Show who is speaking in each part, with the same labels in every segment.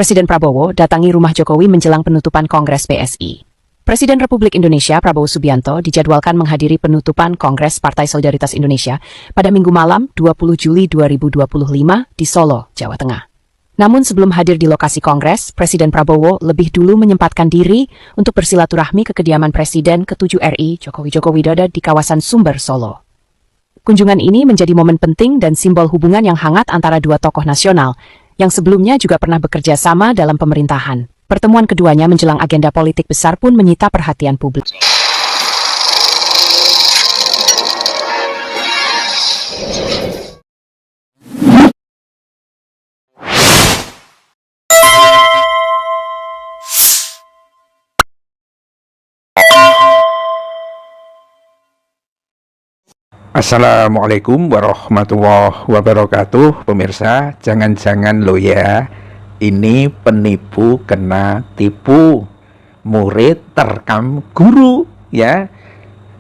Speaker 1: Presiden Prabowo datangi rumah Jokowi menjelang penutupan Kongres PSI. Presiden Republik Indonesia Prabowo Subianto dijadwalkan menghadiri penutupan Kongres Partai Solidaritas Indonesia pada Minggu malam 20 Juli 2025 di Solo, Jawa Tengah. Namun sebelum hadir di lokasi Kongres, Presiden Prabowo lebih dulu menyempatkan diri untuk bersilaturahmi ke kediaman Presiden ke-7 RI Joko Widodo di kawasan Sumber, Solo. Kunjungan ini menjadi momen penting dan simbol hubungan yang hangat antara dua tokoh nasional yang sebelumnya juga pernah bekerja sama dalam pemerintahan. Pertemuan keduanya menjelang agenda politik besar pun menyita perhatian publik.
Speaker 2: Assalamualaikum warahmatullahi wabarakatuh. Pemirsa, jangan-jangan lo ya, ini penipu kena tipu, murid terkam guru ya.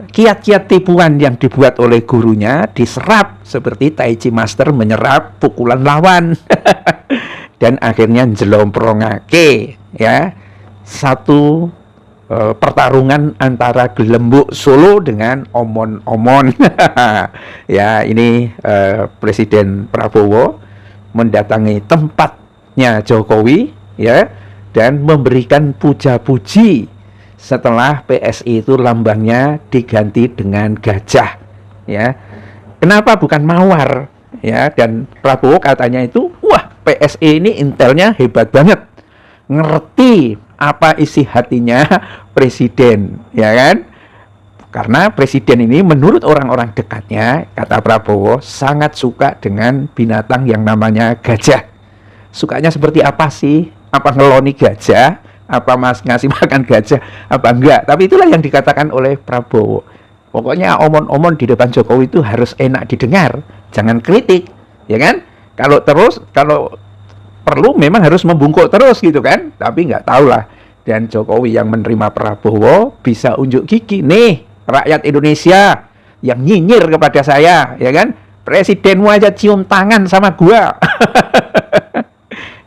Speaker 2: Kiat-kiat tipuan yang dibuat oleh gurunya diserap seperti Tai Chi Master menyerap pukulan lawan. Dan akhirnya jelomprongake ya satu pertarungan antara Gelembuk Solo dengan Omon-Omon. Ya, ini Presiden Prabowo mendatangi tempatnya Jokowi ya, dan memberikan puja-puji setelah PSI itu lambangnya diganti dengan gajah ya. Kenapa bukan mawar ya? Dan Prabowo katanya itu, wah, PSI ini intelnya hebat banget, ngerti apa isi hatinya presiden, ya kan? Karena presiden ini menurut orang-orang dekatnya, kata Prabowo, sangat suka dengan binatang yang namanya gajah. Sukanya seperti apa sih? Apa ngeloni gajah? Apa mas ngasih makan gajah? Apa enggak? Tapi itulah yang dikatakan oleh Prabowo. Pokoknya omon-omon di depan Jokowi itu harus enak didengar, jangan kritik, ya kan? Kalau perlu memang harus membungkuk terus gitu kan, tapi nggak tahu lah. Dan Jokowi yang menerima Prabowo bisa unjuk gigi, nih rakyat Indonesia yang nyinyir kepada saya, ya kan, presidenmu aja cium tangan sama gua.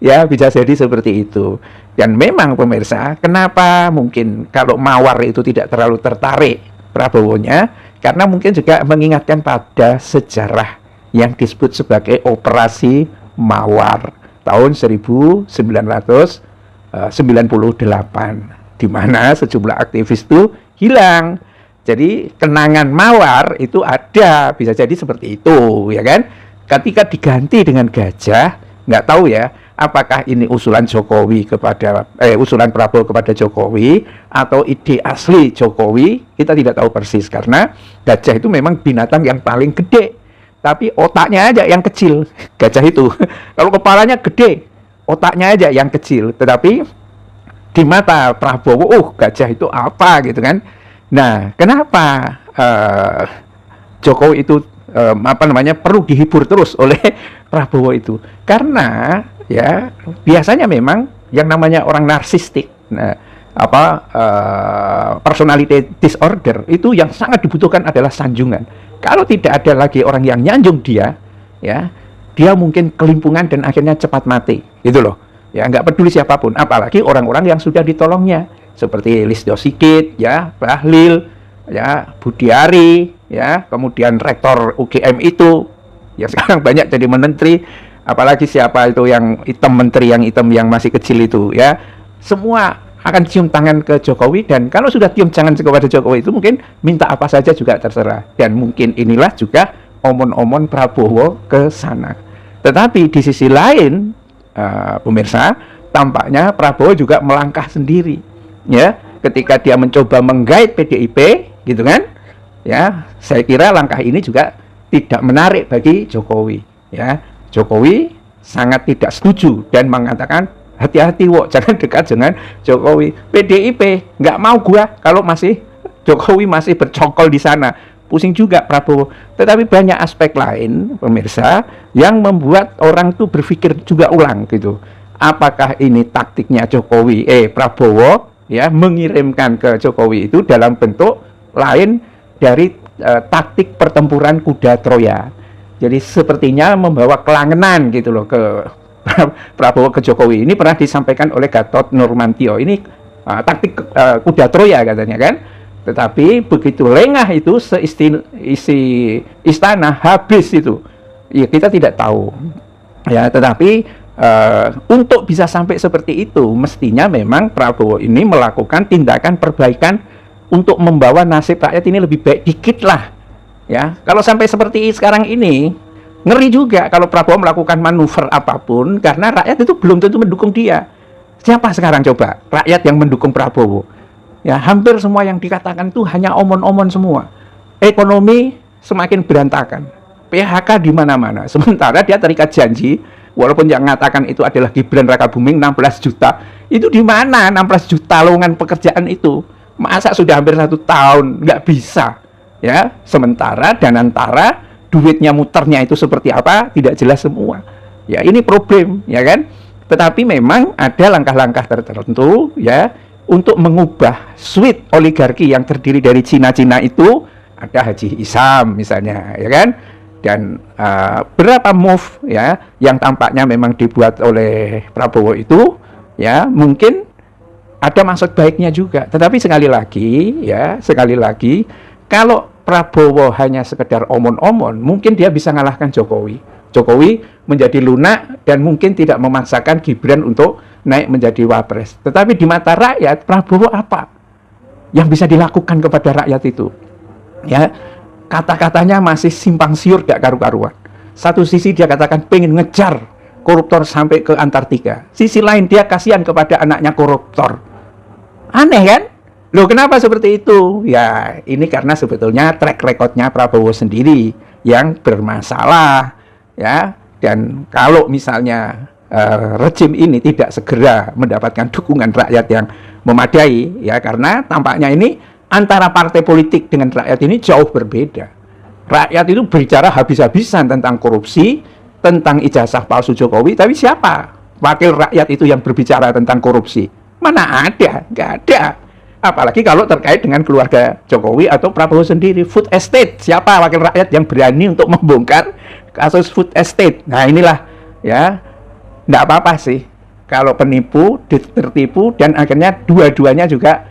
Speaker 2: Ya, bisa jadi seperti itu. Dan memang pemirsa, kenapa mungkin kalau mawar itu tidak terlalu tertarik Prabowo-nya, karena mungkin juga mengingatkan pada sejarah yang disebut sebagai operasi Mawar tahun 1998, di mana sejumlah aktivis itu hilang. Jadi kenangan Mawar itu ada, bisa jadi seperti itu, ya kan? Ketika diganti dengan gajah, nggak tahu ya, apakah ini usulan usulan Prabowo kepada Jokowi atau ide asli Jokowi, kita tidak tahu persis karena gajah itu memang binatang yang paling gede. Tapi otaknya aja yang kecil, gajah itu. Kalau kepalanya gede, otaknya aja yang kecil. Tetapi di mata Prabowo, gajah itu apa gitu kan? Nah, kenapa Jokowi itu perlu dihibur terus oleh Prabowo itu? Karena ya biasanya memang yang namanya orang narsistik, personality disorder itu yang sangat dibutuhkan adalah sanjungan. Kalau tidak ada lagi orang yang nyanjung dia, ya, dia mungkin kelimpungan dan akhirnya cepat mati, gitu loh. Ya, nggak peduli siapapun, apalagi orang-orang yang sudah ditolongnya, seperti Listio Sigit, ya, Bahlil, ya, Budiari, ya, kemudian rektor UGM itu, ya sekarang banyak jadi menteri, apalagi siapa itu yang hitam, menteri yang hitam yang masih kecil itu, ya, semua akan cium tangan ke Jokowi, dan kalau sudah cium tangan kepada Jokowi itu mungkin minta apa saja juga terserah, dan mungkin inilah juga omon-omon Prabowo ke sana. Tetapi di sisi lain, pemirsa, tampaknya Prabowo juga melangkah sendiri, ya, ketika dia mencoba menggait PDIP, gitu kan, ya, saya kira langkah ini juga tidak menarik bagi Jokowi, ya. Jokowi sangat tidak setuju dan mengatakan, hati-hati wok, jangan dekat dengan Jokowi. PDIP nggak mau gua kalau masih Jokowi masih bercokol di sana. Pusing juga Prabowo. Tetapi banyak aspek lain, pemirsa, yang membuat orang tuh berpikir juga ulang gitu. Apakah ini taktiknya Prabowo ya, mengirimkan ke Jokowi itu dalam bentuk lain dari taktik pertempuran kuda Troya. Jadi sepertinya membawa kelangenan gitu loh ke Prabowo ke Jokowi ini pernah disampaikan oleh Gatot Nurmantio. Ini taktik kuda Troya katanya kan. Tetapi begitu lengah itu isi istana habis itu. Ya kita tidak tahu. Ya, tetapi untuk bisa sampai seperti itu mestinya memang Prabowo ini melakukan tindakan perbaikan untuk membawa nasib rakyat ini lebih baik dikit lah. Ya, kalau sampai seperti sekarang ini ngeri juga kalau Prabowo melakukan manuver apapun karena rakyat itu belum tentu mendukung dia. Siapa sekarang coba rakyat yang mendukung Prabowo? Ya, hampir semua yang dikatakan itu hanya omon-omon semua. Ekonomi semakin berantakan. PHK di mana-mana. Sementara dia terikat janji, walaupun yang mengatakan itu adalah Gibran Rakabuming 16 juta. Itu di mana 16 juta lowongan pekerjaan itu? Masa sudah hampir 1 tahun nggak bisa? Ya, sementara dan antara duitnya muternya itu seperti apa tidak jelas semua. Ya, ini problem, ya kan? Tetapi memang ada langkah-langkah tertentu ya untuk mengubah suite oligarki yang terdiri dari Cina-Cina itu. Ada Haji Isam misalnya, ya kan? Dan berapa move ya yang tampaknya memang dibuat oleh Prabowo itu ya mungkin ada maksud baiknya juga. Tetapi sekali lagi kalau Prabowo hanya sekedar omon-omon, mungkin dia bisa ngalahkan Jokowi. Jokowi menjadi lunak dan mungkin tidak memaksakan Gibran untuk naik menjadi wapres. Tetapi di mata rakyat, Prabowo apa yang bisa dilakukan kepada rakyat itu? Ya, kata-katanya masih simpang siur, gak karu-karuan. Satu sisi dia katakan pengen ngejar koruptor sampai ke Antartika. Sisi lain dia kasihan kepada anaknya koruptor. Aneh kan? Loh, kenapa seperti itu? Ya, ini karena sebetulnya track recordnya Prabowo sendiri yang bermasalah. Ya, dan kalau misalnya rejim ini tidak segera mendapatkan dukungan rakyat yang memadai, ya karena tampaknya ini antara partai politik dengan rakyat ini jauh berbeda. Rakyat itu bicara habis-habisan tentang korupsi, tentang ijazah palsu Jokowi, tapi siapa wakil rakyat itu yang berbicara tentang korupsi? Mana ada? Nggak ada. Apalagi kalau terkait dengan keluarga Jokowi atau Prabowo sendiri. Food estate, siapa wakil rakyat yang berani untuk membongkar kasus food estate? Nah inilah ya, nggak apa-apa sih kalau penipu tertipu dan akhirnya dua-duanya juga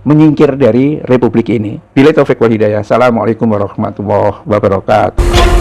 Speaker 2: menyingkir dari republik ini. Billahi taufiq wal hidayah. Assalamualaikum warahmatullahi wabarakatuh.